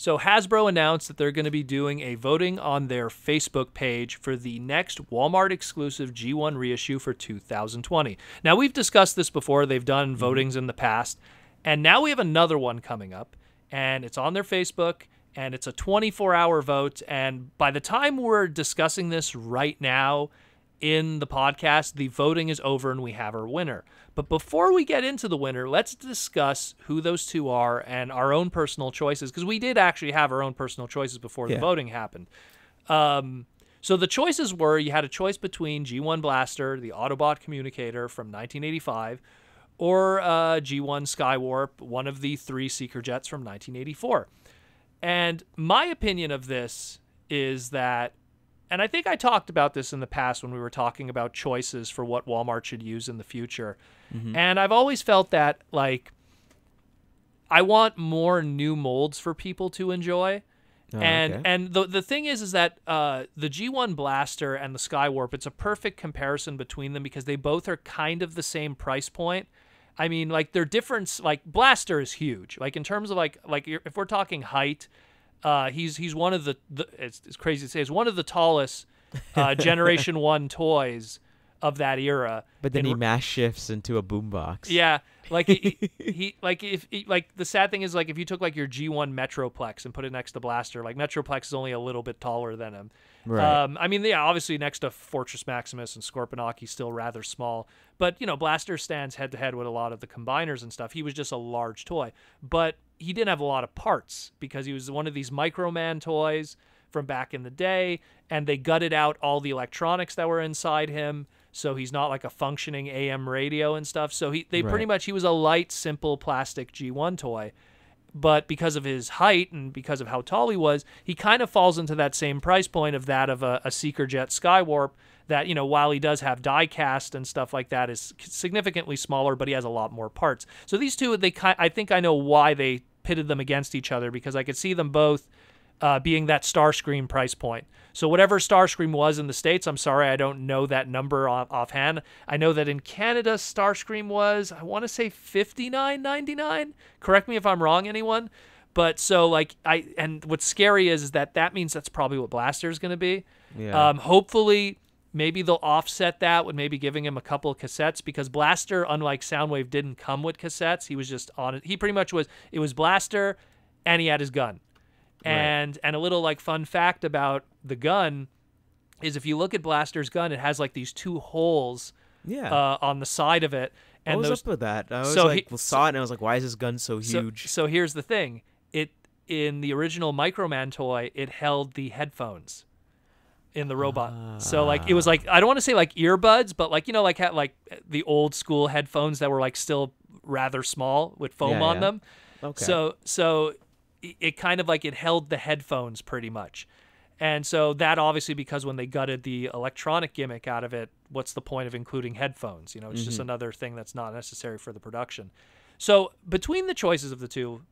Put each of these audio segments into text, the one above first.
So Hasbro announced that they're going to be doing a voting on their Facebook page for the next Walmart exclusive G1 reissue for 2020. Now, we've discussed this before. They've done votings in the past. And now we have another one coming up. And it's on their Facebook. And it's a 24-hour vote. And by the time we're discussing this right now in the podcast, the voting is over and we have our winner. But before we get into the winner, let's discuss who those two are and our own personal choices, because we did actually have our own personal choices before the voting happened. So the choices were, you had a choice between G1 Blaster, the Autobot communicator from 1985, or G1 Skywarp, one of the 3 Seeker jets from 1984. And my opinion of this is that, and I think I talked about this in the past when we were talking about choices for what Walmart should use in the future. And I've always felt that, like, I want more new molds for people to enjoy. And the thing is that the G1 Blaster and the Skywarp, it's a perfect comparison between them because they both are kind of the same price point. I mean, like, their difference, like, Blaster is huge. Like, in terms of, like if we're talking height, he's one of the it's crazy to say, he's one of the tallest Generation 1 toys of that era. But then he mass shifts into a boombox. Yeah, like he like if like the sad thing is, like, if you took like your G1 Metroplex and put it next to Blaster, like Metroplex is only a little bit taller than him. Right. I mean, yeah, obviously next to Fortress Maximus and Scorponok, he's still rather small. But, you know, Blaster stands head to head with a lot of the combiners and stuff. He was just a large toy, but he didn't have a lot of parts because he was one of these Microman toys from back in the day, and they gutted out all the electronics that were inside him. So he's not like a functioning AM radio and stuff. So pretty much, he was a light, simple plastic G1 toy. But because of his height and because of how tall he was, he kind of falls into that same price point of that of a Seeker Jet Skywarp that, you know, while he does have die cast and stuff like that, is significantly smaller, but he has a lot more parts. So these two, I think I know why they pitted them against each other, because I could see them both being that Starscream price point. So whatever Starscream was in the States, I'm sorry, I don't know that number offhand. I know that in Canada, Starscream was, I want to say $59.99. Correct me if I'm wrong, anyone. But so, like, and what's scary is that means that's probably what Blaster is going to be. Yeah. Hopefully, maybe they'll offset that with maybe giving him a couple of cassettes, because Blaster, unlike Soundwave, didn't come with cassettes. He was just on it. He pretty much was, it was Blaster, and he had his gun. And a little, like, fun fact about the gun is, if you look at Blaster's gun, it has like these 2 holes on the side of it. And what was up with that? I was saw it and I was like, why is this gun so huge? So here's the thing. In the original Microman toy, it held the headphones in the robot. So, like, it was like, I don't want to say like earbuds, but like, you know, like the old school headphones that were like still rather small with foam on them. Okay. So it kind of like, it held the headphones pretty much. And so that obviously, because when they gutted the electronic gimmick out of it, what's the point of including headphones? You know, it's just another thing that's not necessary for the production. So between the choices of the two,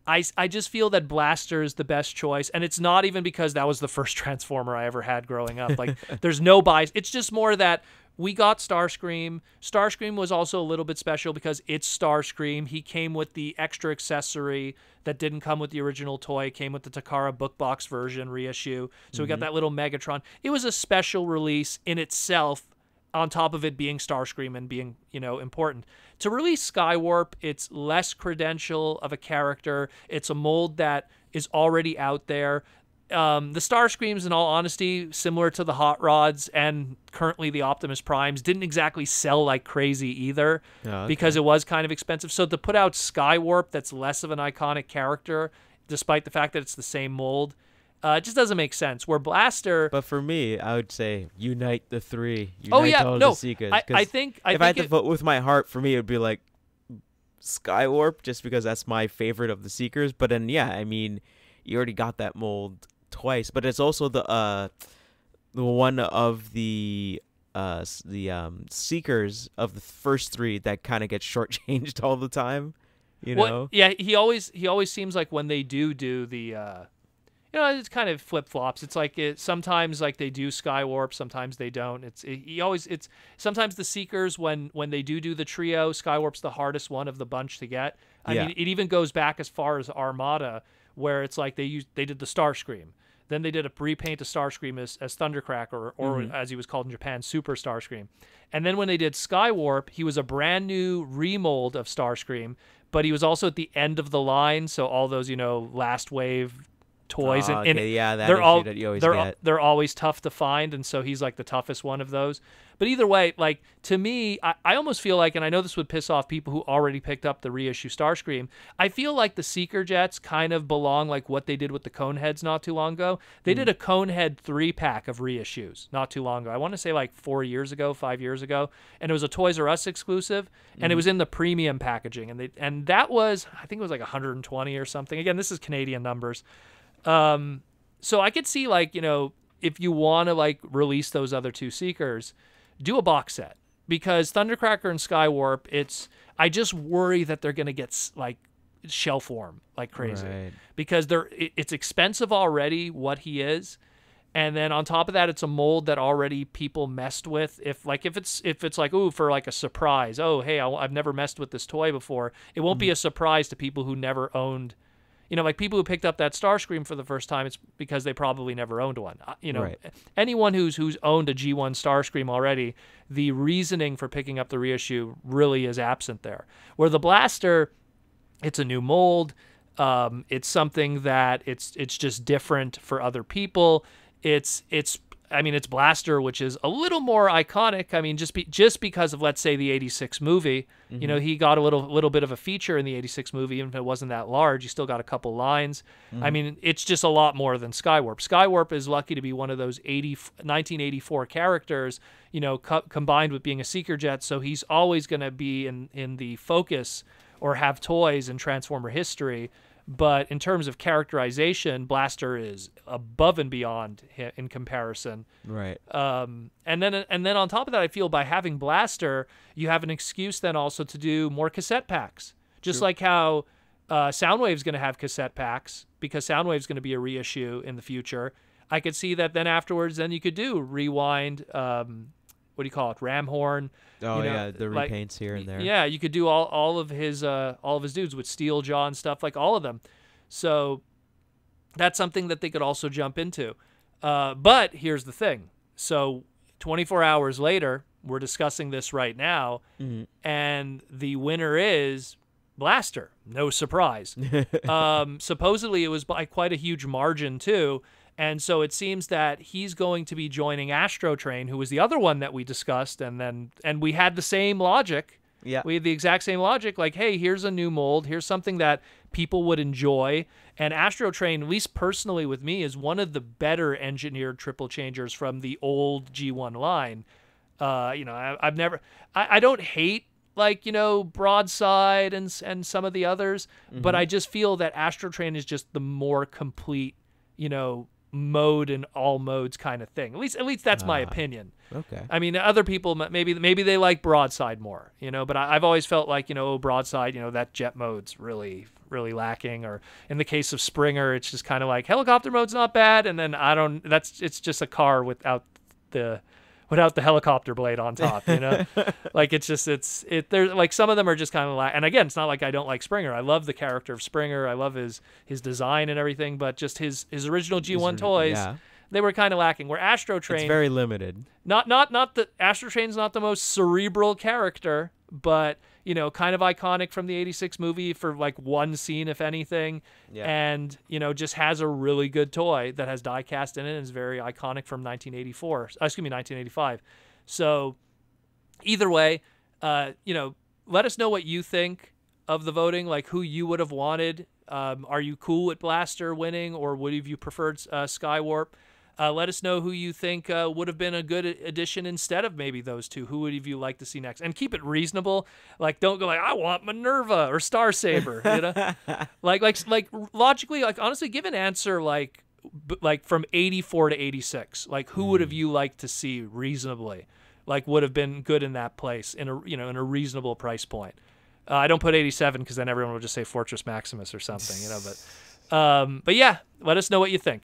I just feel that Blaster is the best choice. And it's not even because that was the first Transformer I ever had growing up. Like, there's no bias. It's just more that we got Starscream. Starscream was also a little bit special because it's Starscream. He came with the extra accessory that didn't come with the original toy. It came with the Takara book box version reissue. So we got that little Megatron. It was a special release in itself, on top of it being Starscream and being, you know, important. To release Skywarp, it's less credential of a character. It's a mold that is already out there. The Starscreams, in all honesty, similar to the Hot Rods and currently the Optimus Primes, didn't exactly sell like crazy either, because it was kind of expensive. So to put out Skywarp, that's less of an iconic character, despite the fact that it's the same mold, it just doesn't make sense. Where Blaster... But for me, I would say unite the 3. Unite all the Seekers. I think if I had to vote with my heart, for me, it would be like Skywarp, just because that's my favorite of the Seekers. But then, yeah, I mean, you already got that mold twice, but it's also the one of the Seekers of the first 3 that kind of gets shortchanged all the time, you know? Yeah, he always seems like when they do the you know, it's kind of flip-flops. It's like sometimes like they do Skywarp, sometimes they don't. It's sometimes the Seekers, when they do the trio, Skywarp's the hardest one of the bunch to get. I mean, it even goes back as far as Armada, where it's like they did the Starscream. Then they did a repaint of Starscream as Thundercracker, or as he was called in Japan, Super Starscream. And then when they did Skywarp, he was a brand new remold of Starscream, but he was also at the end of the line, so all those, last wave toys. They're always tough to find, and so he's like the toughest one of those. But either way, like, to me, I almost feel like, and I know this would piss off people who already picked up the reissue Starscream, I feel like the Seeker Jets kind of belong like what they did with the Coneheads not too long ago. They did a Conehead 3-pack of reissues not too long ago. I want to say like 5 years ago, and it was a Toys R Us exclusive, and it was in the premium packaging, and that was, I think it was like 120 or something. Again, this is Canadian numbers. So I could see, like, if you want to like release those other two Seekers, do a box set, because Thundercracker and Skywarp, I just worry that they're going to get like shelf warm like crazy, because it's expensive already what he is. And then on top of that, it's a mold that already people messed with. If it's like, ooh, for like a surprise, oh, hey, I've never messed with this toy before. It won't be a surprise to people who never owned, like people who picked up that Starscream for the first time, it's because they probably never owned one. Anyone who's owned a G1 Starscream already, the reasoning for picking up the reissue really is absent there. Where the Blaster, it's a new mold. It's something that it's just different for other people. It's Blaster, which is a little more iconic. I mean, just because of, let's say, the '86 movie. He got a little bit of a feature in the '86 movie, even if it wasn't that large. He still got a couple lines. I mean, it's just a lot more than Skywarp. Skywarp is lucky to be one of those 1984 characters, combined with being a Seeker Jet. So he's always going to be in the focus or have toys in Transformer history. But in terms of characterization, Blaster is above and beyond in comparison. Right. And then on top of that, I feel by having Blaster, you have an excuse then also to do more cassette packs. Just like how Soundwave's going to have cassette packs, because Soundwave's going to be a reissue in the future. I could see that then afterwards, then you could do Rewind, what do you call it, Ramhorn. Oh, the repaints here and there. Yeah, you could do all of his dudes with Steeljaw and stuff, like all of them. So that's something that they could also jump into. But here's the thing. So 24 hours later, we're discussing this right now, and the winner is Blaster. No surprise. Supposedly it was by quite a huge margin too. And so it seems that he's going to be joining Astro Train, who was the other one that we discussed, and we had the same logic. Yeah, we had the exact same logic. Like, hey, here's a new mold. Here's something that people would enjoy. And Astro Train, at least personally with me, is one of the better engineered triple changers from the old G1 line. I don't hate, like, Broadside and some of the others, but I just feel that Astro Train is just the more complete, mode in all modes kind of thing. At least that's my opinion. Okay. I mean, other people maybe they like Broadside more, but I've always felt like, Broadside, that jet mode's really, really lacking. Or in the case of Springer, it's just kind of like helicopter mode's not bad, and then it's just a car without the helicopter blade on top, like there's like some of them are just kind of like, and again, it's not like I don't like Springer. I love the character of Springer. I love his design and everything, but just his original G1 toys, they were kind of lacking. Where Astro Train, it's very limited. Not the Astro Train's not the most cerebral character, but kind of iconic from the '86 movie for like one scene, if anything. Yeah. And just has a really good toy that has die-cast in it and is very iconic from 1985. So either way, let us know what you think of the voting, like who you would have wanted. Are you cool with Blaster winning, or would have you preferred Skywarp? Let us know who you think would have been a good addition instead of maybe those two. Who would you like to see next? And keep it reasonable. Like, don't go like, I want Minerva or Star Saber. like logically, like honestly, give an answer like from 84 to 86. Like, who would have you liked to see reasonably? Like, would have been good in that place in a reasonable price point. I don't put 87 because then everyone will just say Fortress Maximus or something. But yeah, let us know what you think.